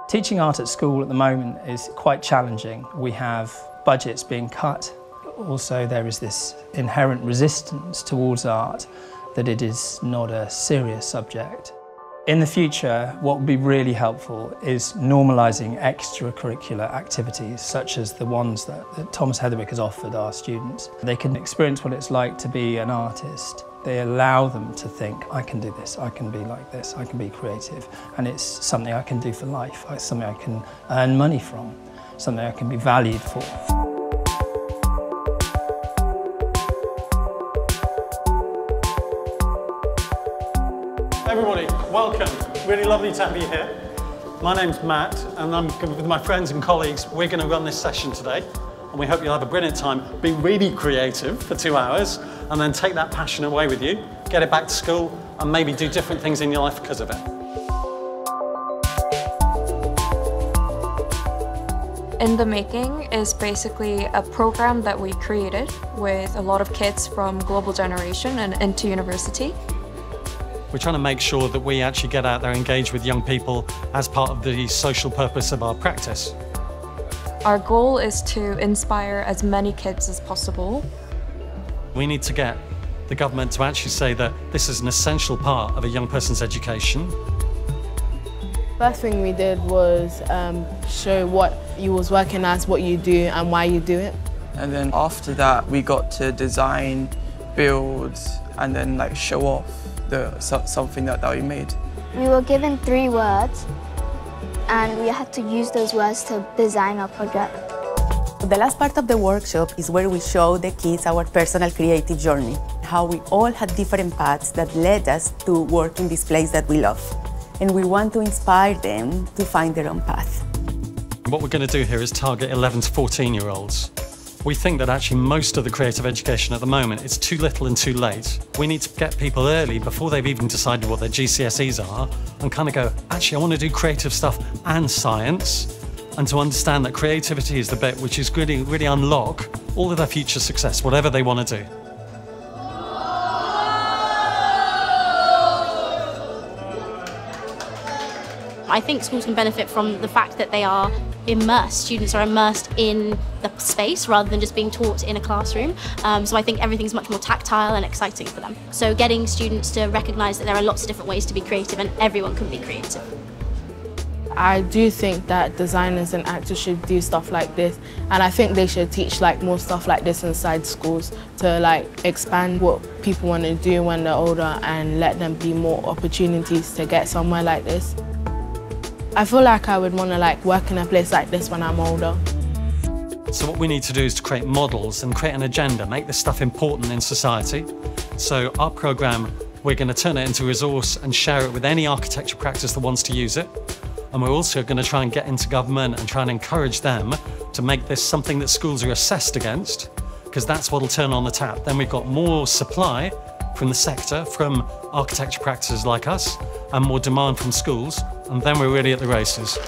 Teaching art at school at the moment is quite challenging. We have budgets being cut. Also, there is this inherent resistance towards art that it is not a serious subject. In the future, what would be really helpful is normalising extracurricular activities, such as the ones that Thomas Heatherwick has offered our students. They can experience what it's like to be an artist. They allow them to think, I can do this, I can be like this, I can be creative, and it's something I can do for life. It's something I can earn money from, something I can be valued for. Everybody, welcome. Really lovely to have you here. My name's Matt, and I'm with my friends and colleagues. We're going to run this session today, and we hope you'll have a brilliant time. Be really creative for 2 hours, and then take that passion away with you, get it back to school, and maybe do different things in your life because of it. In the Making is basically a program that we created with a lot of kids from Global Generation and into university. We're trying to make sure that we actually get out there and engage with young people as part of the social purpose of our practice. Our goal is to inspire as many kids as possible. We need to get the government to actually say that this is an essential part of a young person's education. First thing we did was show what you was working as, what you do and why you do it. And then after that we got to design, build and then like show off something that we made. We were given 3 words and we had to use those words to design our project. The last part of the workshop is where we show the kids our personal creative journey, how we all had different paths that led us to work in this place that we love. And we want to inspire them to find their own path. What we're going to do here is target 11 to 14-year-olds. We think that actually most of the creative education at the moment is too little and too late. We need to get people early before they've even decided what their GCSEs are and kind of go, actually I want to do creative stuff and science, and to understand that creativity is the bit which is really unlock all of their future success, whatever they want to do. I think schools can benefit from the fact that they are immersed. Students are immersed in the space rather than just being taught in a classroom. So I think everything's much more tactile and exciting for them. So getting students to recognise that there are lots of different ways to be creative and everyone can be creative. I do think that designers and actors should do stuff like this, and I think they should teach like more stuff like this inside schools to like expand what people want to do when they're older and let them be more opportunities to get somewhere like this. I feel like I would want to like work in a place like this when I'm older. So what we need to do is to create models and create an agenda, make this stuff important in society. So our programme, we're going to turn it into a resource and share it with any architecture practice that wants to use it. And we're also going to try and get into government and try and encourage them to make this something that schools are assessed against, because that's what will turn on the tap. Then we've got more supply from the sector, from architecture practices like us, and more demand from schools, and then we're really at the races.